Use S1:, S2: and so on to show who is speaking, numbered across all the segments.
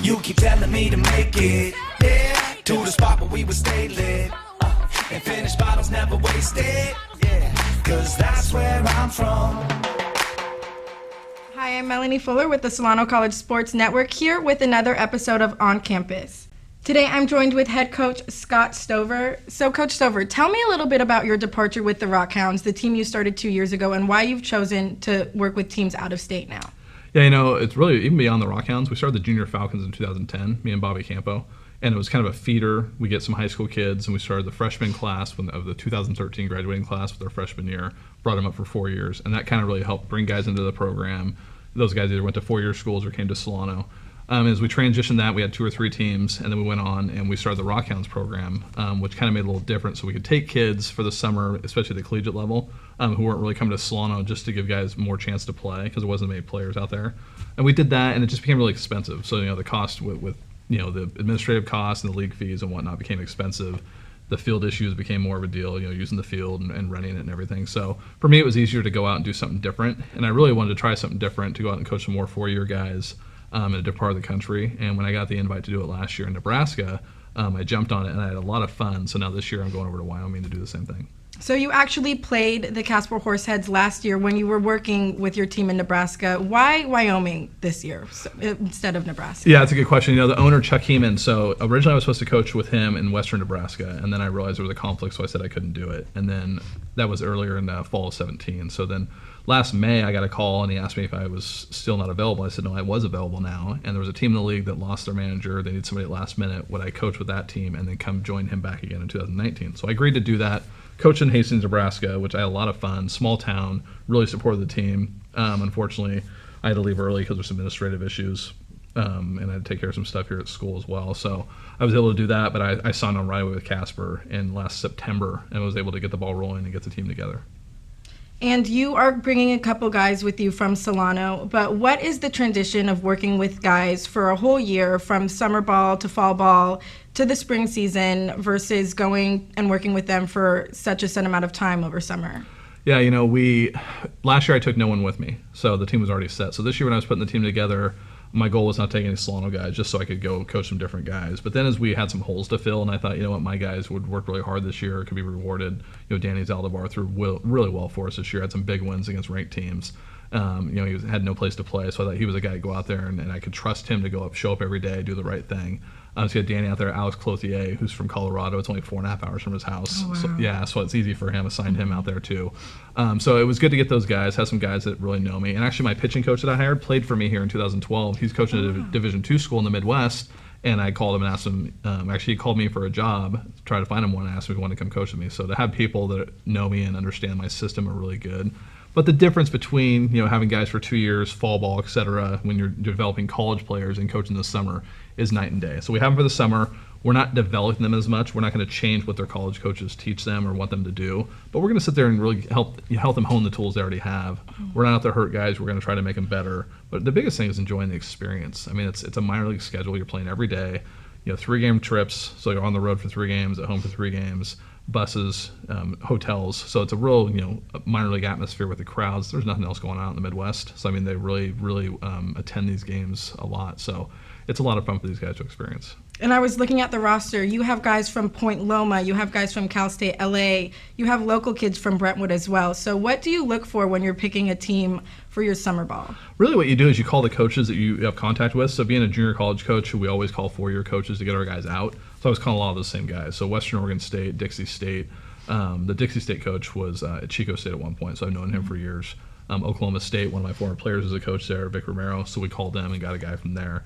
S1: You keep telling me to make it, yeah. To the spot where we would stay lit, and finish bottles never wasted, yeah. Cause that's where I'm from.
S2: Hi, I'm Melanie Fuller with the Solano College Sports Network here with another episode of On Campus. Today I'm joined with head coach Scott Stover. So Coach Stover, tell me a little bit about your departure with the Rockhounds, the team you started 2 years ago, and why you've chosen to work with teams out of state now.
S3: Yeah, it's really even beyond the Rockhounds. We started the Junior Falcons in 2010, me and Bobby Campo, and it was kind of a feeder. We get some high school kids, and we started the freshman class of the 2013 graduating class with their freshman year, brought them up for 4 years, and that kind of really helped bring guys into the program. Those guys either went to four-year schools or came to Solano. As we transitioned that, we had 2 or 3 teams, and then we went on and we started the Rockhounds program, which kind of made it a little different. So we could take kids for the summer, especially at the collegiate level, who weren't really coming to Solano, just to give guys more chance to play because there wasn't many players out there. And we did that, and it just became really expensive. So the cost with the administrative costs and the league fees and whatnot became expensive. The field issues became more of a deal, using the field and renting it and everything. So for me, it was easier to go out and do something different. And I really wanted to try something different, to go out and coach some more 4-year guys in a different part of the country. And when I got the invite to do it last year in Nebraska, I jumped on it and I had a lot of fun. So now this year I'm going over to Wyoming to do the same thing.
S2: So you actually played the Casper Horseheads last year when you were working with your team in Nebraska. Why Wyoming this year instead of Nebraska?
S3: Yeah, that's a good question. The owner, Chuck Heeman, so originally I was supposed to coach with him in western Nebraska, and then I realized there was a conflict, so I said I couldn't do it. And then that was earlier in the fall of 17. So then last May I got a call, and he asked me if I was still not available. I said, no, I was available now. And there was a team in the league that lost their manager. They need somebody at last minute. Would I coach with that team and then come join him back again in 2019? So I agreed to do that. Coached in Hastings, Nebraska, which I had a lot of fun. Small town, really supported the team. Unfortunately, I had to leave early because of some administrative issues, and I had to take care of some stuff here at school as well. So I was able to do that, but I signed on right away with Casper in last September and was able to get the ball rolling and get the team together.
S2: And you are bringing a couple guys with you from Solano, but what is the transition of working with guys for a whole year from summer ball to fall ball to the spring season versus going and working with them for such a set amount of time over summer?
S3: Yeah, last year I took no one with me, so the team was already set. So this year when I was putting the team together, my goal was not taking any Solano guys just so I could go coach some different guys. But then as we had some holes to fill, and I thought, my guys would work really hard this year, could be rewarded. Danny Zaldivar threw really well for us this year, had some big wins against ranked teams. He had no place to play, so I thought he was a guy to go out there and I could trust him to show up every day, do the right thing. So you had Danny out there, Alex Clothier, who's from Colorado. It's only 4.5 hours from his house.
S2: Oh, wow.
S3: So it's easy for him. I signed him out there too. So it was good to get those guys, have some guys that really know me. And actually my pitching coach that I hired played for me here in 2012. He's coaching at a Division II school in the Midwest. And I called him and asked him, actually he called me for a job, tried to find him one, and asked me if he wanted to come coach with me. So to have people that know me and understand my system are really good. But the difference between having guys for 2 years, fall ball, et cetera, when you're developing college players and coaching this summer is night and day. So we have them for the summer. We're not developing them as much. We're not going to change what their college coaches teach them or want them to do. But we're going to sit there and really help them hone the tools they already have. We're not out to hurt guys. We're going to try to make them better. But the biggest thing is enjoying the experience. I mean, it's a minor league schedule. You're playing every day. 3-game trips. So you're on the road for 3 games, at home for 3 games. Buses, hotels. So it's a real, minor league atmosphere with the crowds. There's nothing else going on in the Midwest. So, they really, really attend these games a lot. So it's a lot of fun for these guys to experience.
S2: And I was looking at the roster. You have guys from Point Loma. You have guys from Cal State LA. You have local kids from Brentwood as well. So what do you look for when you're picking a team for your summer ball?
S3: Really what you do is you call the coaches that you have contact with. So being a junior college coach, we always call 4-year coaches to get our guys out. So I was calling a lot of those same guys. So Western Oregon State, Dixie State. The Dixie State coach was at Chico State at one point, so I've known him for years. Oklahoma State, one of my former players was a coach there, Vic Romero. So we called them and got a guy from there.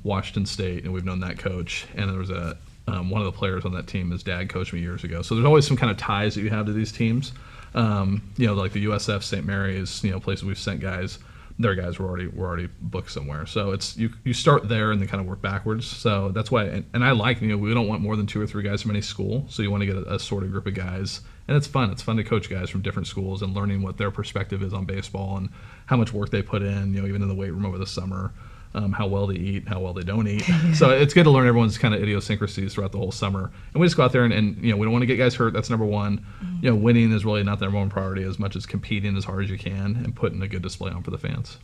S3: Washington State, and we've known that coach. And there was one of the players on that team, his dad coached me years ago. So there's always some kind of ties that you have to these teams. Like the USF, St. Mary's, places we've sent guys. Their guys were already booked somewhere. So it's you start there and then kind of work backwards. So that's why, and I like, we don't want more than 2 or 3 guys from any school. So you want to get a sorted group of guys. And it's fun. It's fun to coach guys from different schools and learning what their perspective is on baseball and how much work they put in, even in the weight room over the summer. How well they eat, how well they don't eat. So it's good to learn everyone's kind of idiosyncrasies throughout the whole summer. And we just go out there and we don't want to get guys hurt. That's number one. Winning is really not the number one priority as much as competing as hard as you can and putting a good display on for the fans.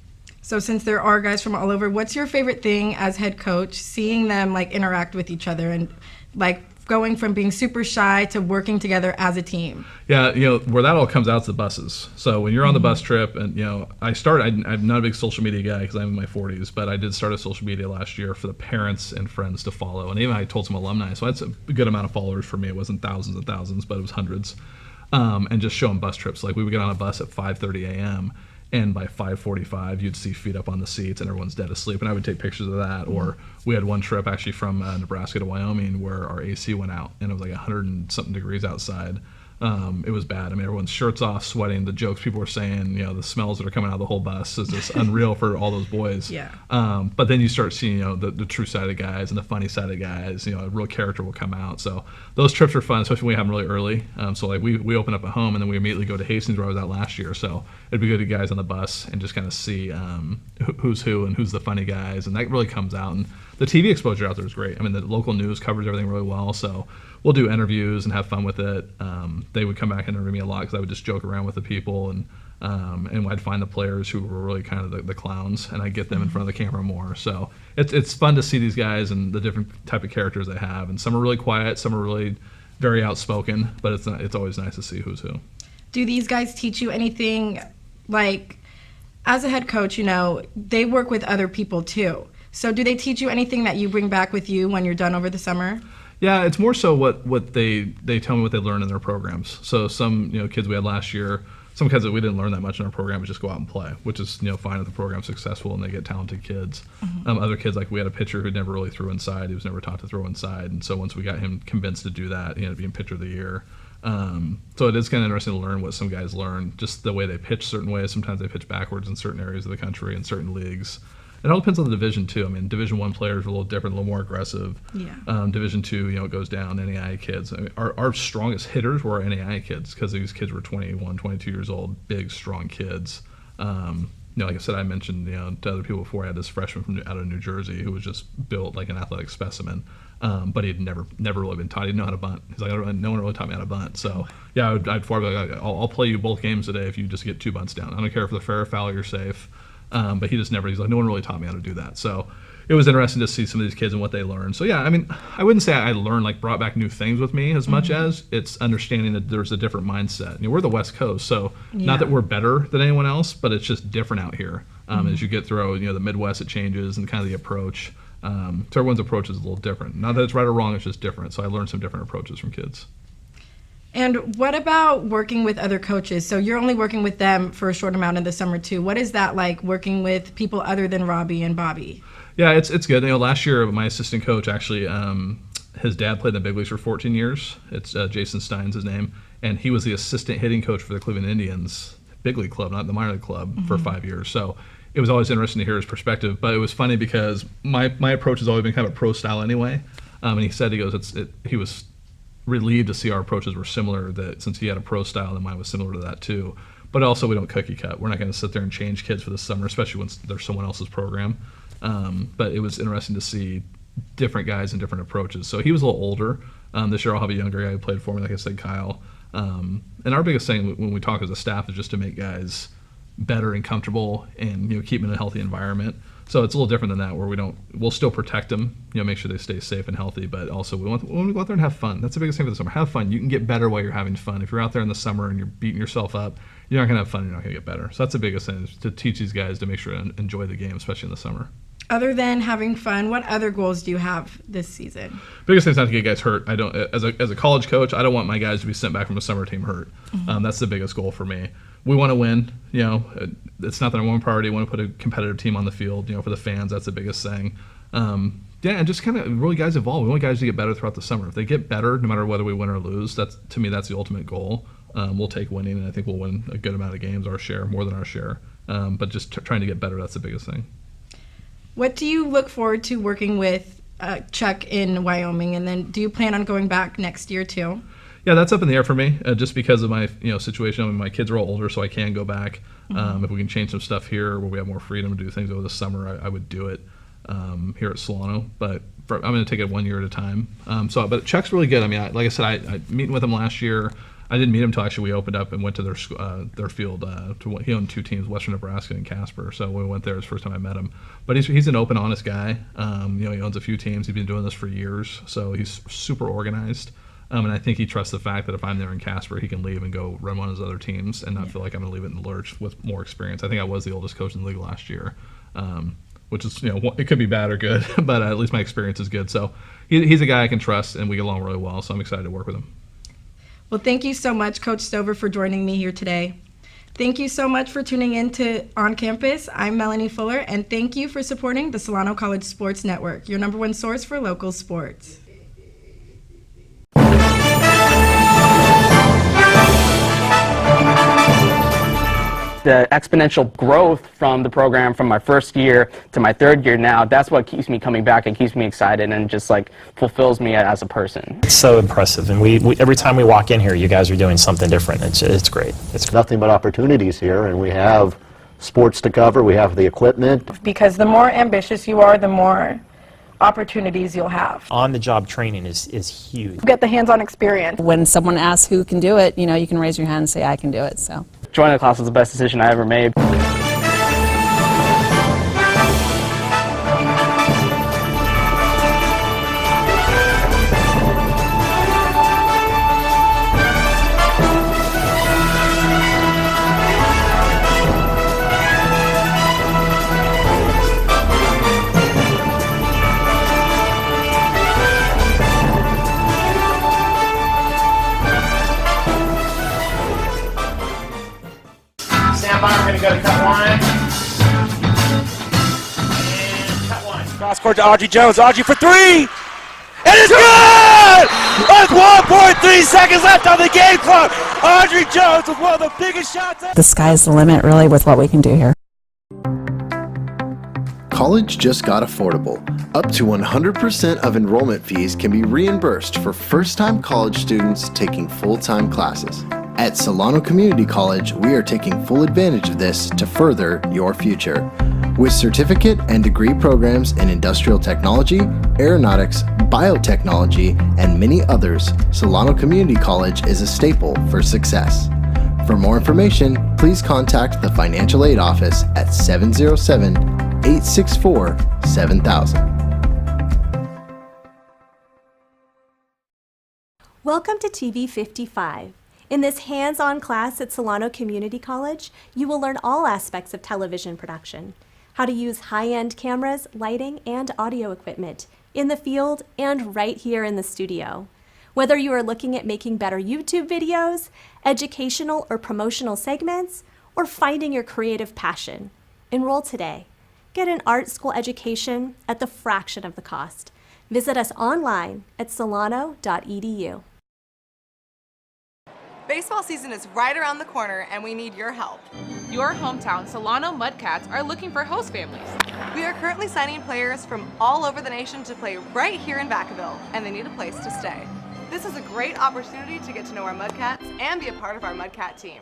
S2: So since there are guys from all over, what's your favorite thing as head coach, seeing them like interact with each other and like going from being super shy to working together as a team?
S3: Yeah, where that all comes out is the buses. So when you're on the bus trip, and I'm not a big social media guy because I'm in my 40s, but I did start a social media last year for the parents and friends to follow, and even I told some alumni. So that's a good amount of followers for me. It wasn't thousands and thousands, but it was hundreds. And just showing bus trips. Like we would get on a bus at 5:30 a.m. and by 5:45 you'd see feet up on the seats and everyone's dead asleep, and I would take pictures of that. Or we had one trip actually from Nebraska to Wyoming where our AC went out and it was like 100 and something degrees outside. It was bad. I mean, everyone's shirts off, sweating. The jokes people were saying, the smells that are coming out of the whole bus is just unreal for all those boys.
S2: Yeah.
S3: But then you start seeing, the true side of guys and the funny side of guys. A real character will come out. So those trips are fun, especially when we have them really early. So like we open up at home and then we immediately go to Hastings where I was at last year. So it'd be good to get guys on the bus and just kind of see who's who and who's the funny guys, and that really comes out. And the TV exposure out there is great. I mean, the local news covers everything really well. So we'll do interviews and have fun with it. They would come back and interview me a lot because I would just joke around with the people, and I'd find the players who were really kind of the clowns, and I'd get them in front of the camera more. So it's fun to see these guys and the different type of characters they have. And some are really quiet, some are really very outspoken, but it's always nice to see who's who.
S2: Do these guys teach you anything, like, as a head coach, they work with other people too. So do they teach you anything that you bring back with you when you're done over the summer?
S3: Yeah, it's more so what they tell me what they learn in their programs. So some kids we had last year, some kids that we didn't learn that much in our program, but just go out and play, which is fine if the program's successful and they get talented kids. Other kids, like we had a pitcher who never really threw inside. He was never taught to throw inside, and so once we got him convinced to do that, he ended up being pitcher of the year. So it is kind of interesting to learn what some guys learn, just the way they pitch certain ways. Sometimes they pitch backwards in certain areas of the country in certain leagues. It all depends on the division too. I mean, Division I players are a little different, a little more aggressive.
S2: Yeah.
S3: Division II, it goes down. NAIA kids. I mean, our strongest hitters were our NAIA kids because these kids were 21, 22 years old, big, strong kids. Like I said, I mentioned to other people before, I had this freshman from out of New Jersey who was just built like an athletic specimen, but he'd never really been taught. He didn't know how to bunt. He's like, no one really taught me how to bunt. So yeah, I'd be like, I'll play you both games today if you just get 2 bunts down. I don't care if they're fair or foul, you're safe. But he's like, no one really taught me how to do that. So it was interesting to see some of these kids and what they learned. So yeah, I mean, I wouldn't say I learned, like, brought back new things with me as much as it's understanding that there's a different mindset. We're the West Coast, so not that we're better than anyone else, but it's just different out here. As you get through, the Midwest, it changes, and kind of the approach. So everyone's approach is a little different. Not that it's right or wrong, it's just different. So I learned some different approaches from kids.
S2: And what about working with other coaches? So you're only working with them for a short amount in the summer too. What is that like, working with people other than Robbie and Bobby?
S3: Yeah, it's good. Last year my assistant coach actually, his dad played in the big leagues for 14 years. It's Jason Stein's his name, and he was the assistant hitting coach for the Cleveland Indians, big league club, not the minor league club, for 5 years. So it was always interesting to hear his perspective. But it was funny because my approach has always been kind of a pro style anyway. And he said, he was relieved to see our approaches were similar, that since he had a pro style, then mine was similar to that too. But also, we don't cookie cut. We're not going to sit there and change kids for the summer, especially when there's someone else's program. But it was interesting to see different guys and different approaches. So he was a little older. This year I'll have a younger guy who played for me, like I said, Kyle. And our biggest thing when we talk as a staff is just to make guys better and comfortable and keep them in a healthy environment. So it's a little different than that, where we'll still protect them, make sure they stay safe and healthy, but also we want to go out there and have fun. That's the biggest thing for the summer. Have fun. You can get better while you're having fun. If you're out there in the summer and you're beating yourself up, you're not going to have fun, you're not going to get better. So that's the biggest thing, is to teach these guys to make sure to enjoy the game, especially in the summer.
S2: Other than having fun, what other goals do you have this season? Biggest
S3: thing is not to get guys hurt. I don't, as a college coach, I don't want my guys to be sent back from a summer team hurt. That's the biggest goal for me. We want to win. It's not the number one priority. I want to put a competitive team on the field. For the fans, that's the biggest thing. And just kind of really guys evolve. We want guys to get better throughout the summer. If they get better, no matter whether we win or lose, that's the ultimate goal. We'll take winning, and I think we'll win a good amount of games, our share, more than our share. But just trying to get better, that's the biggest thing.
S2: What do you look forward to working with Chuck in Wyoming, and then do you plan on going back next year too?
S3: Yeah, that's up in the air for me, just because of my situation. I mean, my kids are all older, so I can go back. If we can change some stuff here where we have more freedom to do things over the summer, I would do it here at Solano. But I'm going to take it 1 year at a time. But Chuck's really good. I mean, like I said, I meeting with him last year. I didn't meet him until actually we opened up and went to their field. He owned 2 teams, Western Nebraska and Casper. So we went there. It was the first time I met him. But he's an open, honest guy. He owns a few teams. He's been doing this for years. So he's super organized. And I think he trusts the fact that if I'm there in Casper, he can leave and go run one of his other teams and not feel like I'm going to leave it in the lurch with more experience. I think I was the oldest coach in the league last year, which is, it could be bad or good, but at least my experience is good. So he's a guy I can trust, and we get along really well, so I'm excited to work with him.
S2: Well, thank you so much, Coach Stover, for joining me here today. Thank you so much for tuning in to On Campus. I'm Melanie Fuller, and thank you for supporting the Solano College Sports Network, your #1 source for local sports.
S4: The exponential growth from the program from my first year to my 3rd year now, that's what keeps me coming back and keeps me excited and just like fulfills me as a person.
S5: It's so impressive, and we every time we walk in here, you guys are doing something different. It's great. It's
S6: nothing but opportunities here, and we have sports to cover, we have the equipment.
S2: Because the more ambitious you are, the more opportunities you'll have.
S5: On-the-job training is huge.
S2: You get the hands-on experience.
S7: When someone asks who can do it, you can raise your hand and say, I can do it. So
S4: Joining the class was the best decision I ever made.
S8: Stand by, we're going to go to cut 1. And cut 1. Cross court to Audrey Jones. Audrey for 3! It is good! With 1.3 seconds left on the game clock. Audrey Jones with one of the biggest shots ever.
S7: the sky's the limit, really, with what we can do here.
S9: College just got affordable. Up to 100% of enrollment fees can be reimbursed for first-time college students taking full-time classes. At Solano Community College, we are taking full advantage of this to further your future. With certificate and degree programs in industrial technology, aeronautics, biotechnology, and many others, Solano Community College is a staple for success. For more information, please contact the Financial Aid Office at 707-864-7000.
S10: Welcome to TV 55. In this hands-on class at Solano Community College, you will learn all aspects of television production, how to use high-end cameras, lighting, and audio equipment in the field and right here in the studio. Whether you are looking at making better YouTube videos, educational or promotional segments, or finding your creative passion, enroll today. Get an art school education at the fraction of the cost. Visit us online at solano.edu.
S11: Baseball season is right around the corner and we need your help.
S12: Your hometown Solano Mudcats are looking for host families.
S11: We are currently signing players from all over the nation to play right here in Vacaville, and they need a place to stay. This is a great opportunity to get to know our Mudcats and be a part of our Mudcat team.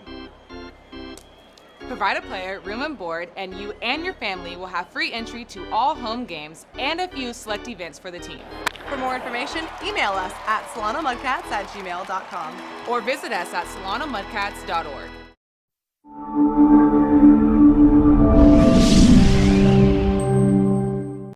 S12: Provide a player room and board, and you and your family will have free entry to all home games and a few select events for the team.
S11: For more information, email us at solonomudcats@gmail.com
S12: or visit us at solonomudcats.org.